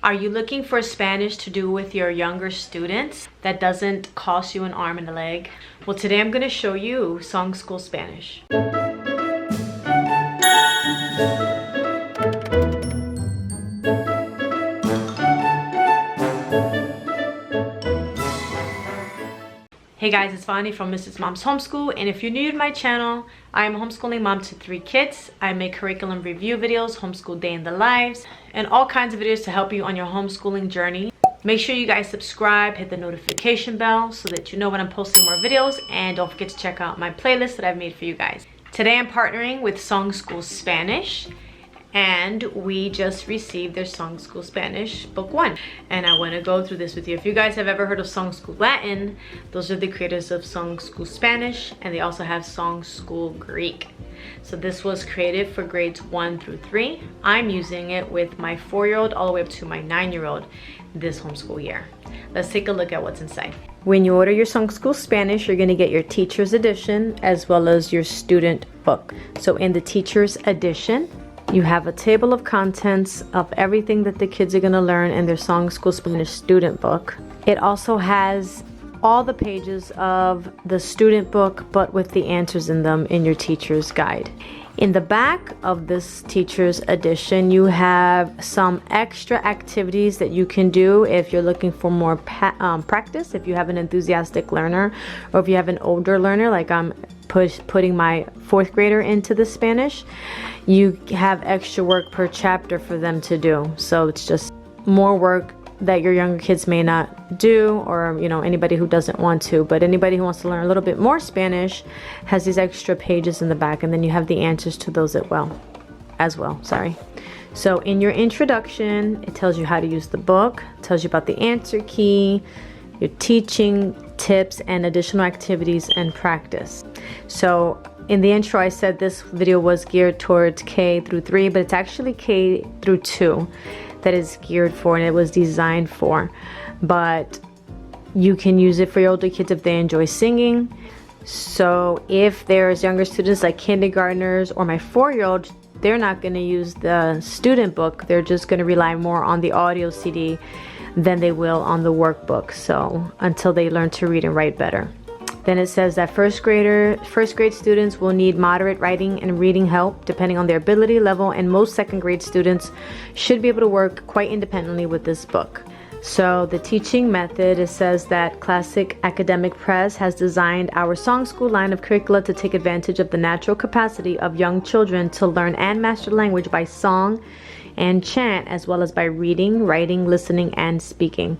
Are you looking for Spanish to do with your younger students that doesn't cost you an arm and a leg? Well, today I'm going to show you Song School Spanish. Hey guys, it's Vani from Mrs. Mom's Homeschool, and if you're new to my channel, I am a homeschooling mom to 3 kids. I make curriculum review videos, homeschool day in the lives, and all kinds of videos to help you on your homeschooling journey. Make sure you guys subscribe, hit the notification bell so that you know when I'm posting more videos, and don't forget to check out my playlist that I've made for you guys. Today I'm partnering with Song School Spanish, and we just received their Song School Spanish book 1, and I want to go through this with you. If you guys have ever heard of Song School Latin, those are the creators of Song School Spanish, and they also have Song School Greek. So this was created for grades 1 through 3. I'm using it with my 4-year-old all the way up to my 9-year-old this homeschool year. Let's take a look at what's inside. When you order your Song School Spanish, you're going to get your teacher's edition as well as your student book. So in the teacher's edition, you have a table of contents of everything that the kids are going to learn in their Song School Spanish student book. It also has all the pages of the student book, but with the answers in them in your teacher's guide. In the back of this teacher's edition, you have some extra activities that you can do if you're looking for more practice, if you have an enthusiastic learner, or if you have an older learner, like I'm putting my 4th grader into the Spanish. You have extra work per chapter for them to do. So it's just more work that your younger kids may not do, or anybody who doesn't want to. But anybody who wants to learn a little bit more Spanish has these extra pages in the back, and then you have the answers to those as well. So in your introduction, it tells you how to use the book, tells you about the answer key, your teaching tips, and additional activities and practice. So in the intro, I said this video was geared towards K through 3, but it's actually K through 2 that is geared for, and it was designed for. But you can use it for your older kids if they enjoy singing. So if there's younger students like kindergartners or my 4-year-old, they're not going to use the student book. They're just going to rely more on the audio CD than they will on the workbook. So until they learn to read and write better. Then it says that first grade students will need moderate writing and reading help depending on their ability level, and most 2nd grade students should be able to work quite independently with this book. So the teaching method, it says that Classic Academic Press has designed our Song School line of curricula to take advantage of the natural capacity of young children to learn and master language by song and chant, as well as by reading, writing, listening, and speaking.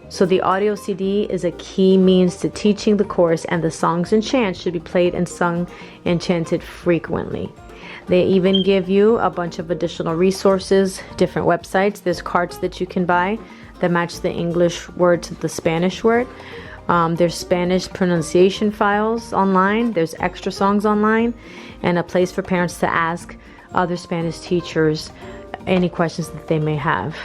So the audio CD is a key means to teaching the course, and the songs and chants should be played and sung and chanted frequently. They even give you a bunch of additional resources, different websites. There's cards that you can buy that match the English word to the Spanish word. There's Spanish pronunciation files online. There's extra songs online, and a place for parents to ask other Spanish teachers any questions that they may have.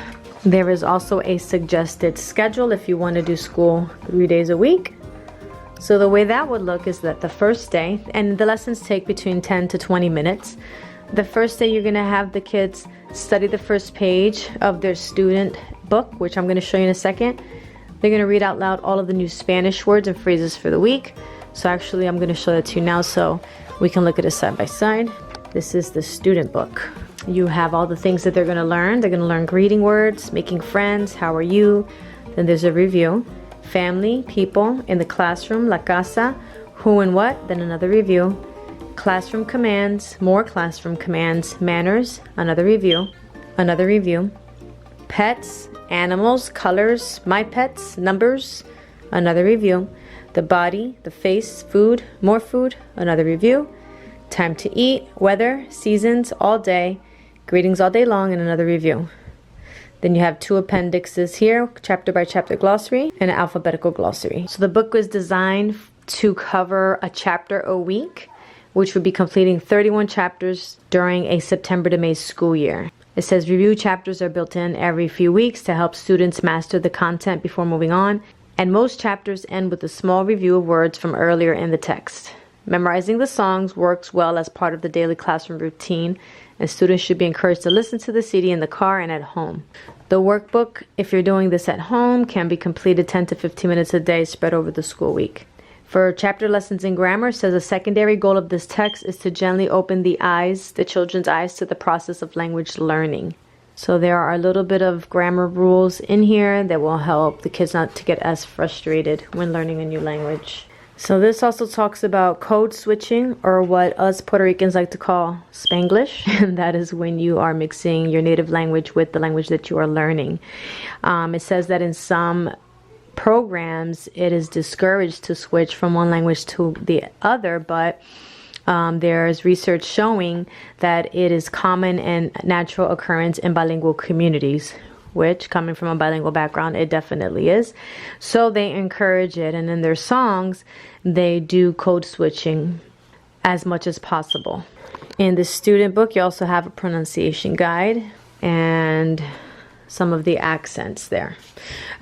There is also a suggested schedule if you want to do school 3 days a week. So the way that would look is that the first day, and the lessons take between 10 to 20 minutes. The first day you're going to have the kids study the first page of their student book, which I'm going to show you in a second. They're going to read out loud all of the new Spanish words and phrases for the week. So actually I'm going to show that to you now so we can look at it side by side. This is the student book. You have all the things that they're going to learn. They're going to learn greeting words, making friends, how are you. Then there's a review. Family, people, in the classroom, la casa, who and what, then another review. Classroom commands, more classroom commands. Manners, another review. Another review. Pets, animals, colors, my pets, numbers, another review. The body, the face, food, more food, another review. Time to eat, weather, seasons, all day, greetings all day long, and another review. Then you have 2 appendixes here, chapter by chapter glossary and an alphabetical glossary. So the book was designed to cover a chapter a week, which would be completing 31 chapters during a September to May school year. It says review chapters are built in every few weeks to help students master the content before moving on, and most chapters end with a small review of words from earlier in the text. Memorizing the songs works well as part of the daily classroom routine, and students should be encouraged to listen to the CD in the car and at home. The workbook, if you're doing this at home, can be completed 10 to 15 minutes a day spread over the school week. For chapter lessons in grammar, it says a secondary goal of this text is to gently open the children's eyes to the process of language learning. So there are a little bit of grammar rules in here that will help the kids not to get as frustrated when learning a new language. So this also talks about code switching, or what us Puerto Ricans like to call Spanglish, and that is when you are mixing your native language with the language that you are learning. It says that in some programs it is discouraged to switch from one language to the other, but there's research showing that it is common and natural occurrence in bilingual communities, which, coming from a bilingual background, it definitely is. So they encourage it, and in their songs they do code switching as much as possible. In the student book, you also have a pronunciation guide and some of the accents there.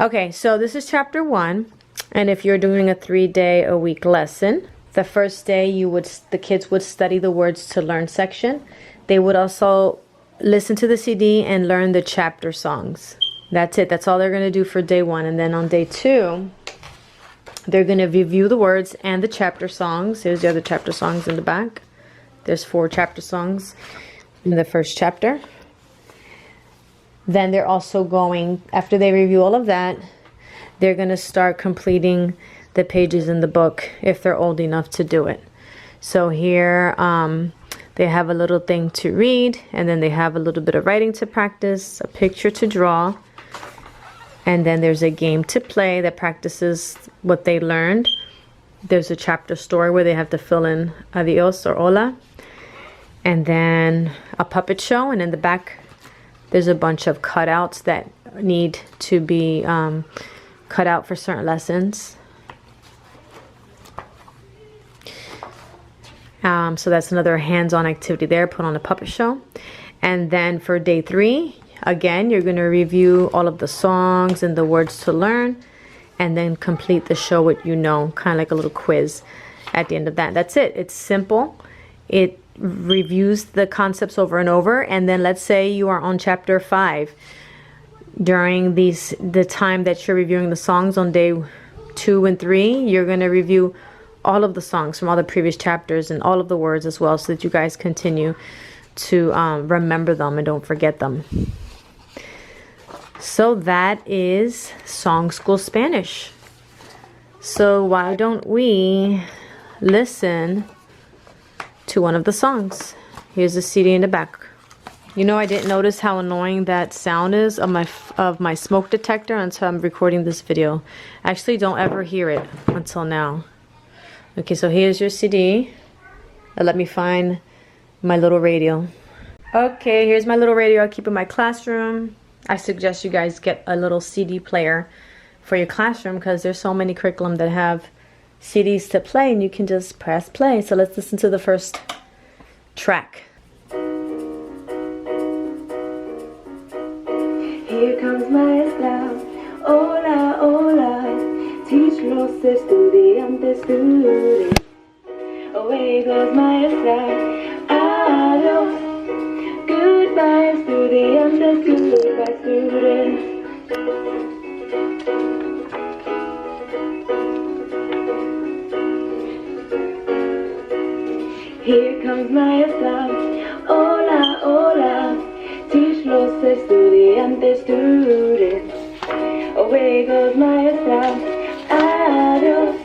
Okay, so this is chapter 1, and if you're doing a 3-day-a-week lesson, the first day the kids would study the words to learn section. They would also listen to the CD and learn the chapter songs. That's it. That's all they're going to do for day 1. And then on day 2, they're going to review the words and the chapter songs. Here's the other chapter songs in the back. There's 4 chapter songs in the first chapter. Then they're also going, after they review all of that, they're going to start completing the pages in the book if they're old enough to do it. So here they have a little thing to read, and then they have a little bit of writing to practice, a picture to draw, and then there's a game to play that practices what they learned. There's a chapter story where they have to fill in adios or hola, and then a puppet show, and in the back there's a bunch of cutouts that need to be cut out for certain lessons. So that's another hands-on activity there, put on a puppet show. And then for day 3, again, you're going to review all of the songs and the words to learn, and then complete the show what you know, kind of like a little quiz at the end of that. That's it. It's simple. It reviews the concepts over and over, and then let's say you are on chapter 5. During the time that you're reviewing the songs on day 2 and 3, you're going to review all of the songs from all the previous chapters and all of the words as well, so that you guys continue to remember them and don't forget them. So that is Song School Spanish. So why don't we listen to one of the songs? Here's the CD in the back. You know, I didn't notice how annoying that sound is of my smoke detector until I'm recording this video. I actually don't ever hear it until now. Okay, so here's your CD. Let me find my little radio. Okay, here's my little radio I keep in my classroom. I suggest you guys get a little CD player for your classroom, because there's so many curriculum that have CDs to play, and you can just press play. So let's listen to the first track. Here comes maestra, hola, hola. Teach los estudiantes, students. Away goes maestra, adios. Goodbye, estudiantes, goodbye, students. Here comes maestra, hola, hola. Teach los estudiantes, students. Away goes maestra, adios.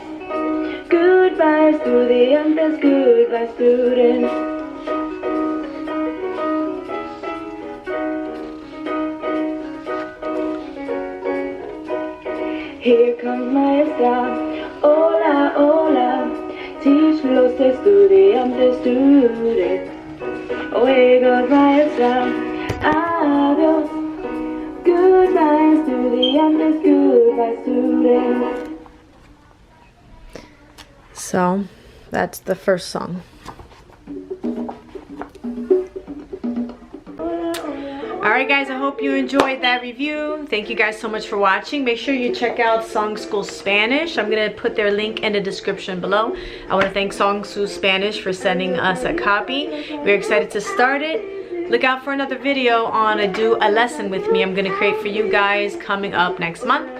Goodbye, estudiantes, goodbye, students. Here comes maestra, hola, hola. Teach los estudiantes, students. Away goes maestra, adios. Goodbye, estudiantes, goodbye, students. So that's the first song. Alright guys, I hope you enjoyed that review. Thank you guys so much for watching. Make sure you check out Song School Spanish. I'm going to put their link in the description below. I want to thank Song School Spanish for sending us a copy. We're excited to start it. look out for another video on a do a lesson with me I'm gonna create for you guys coming up next month,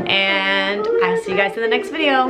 and I'll see you guys in the next video.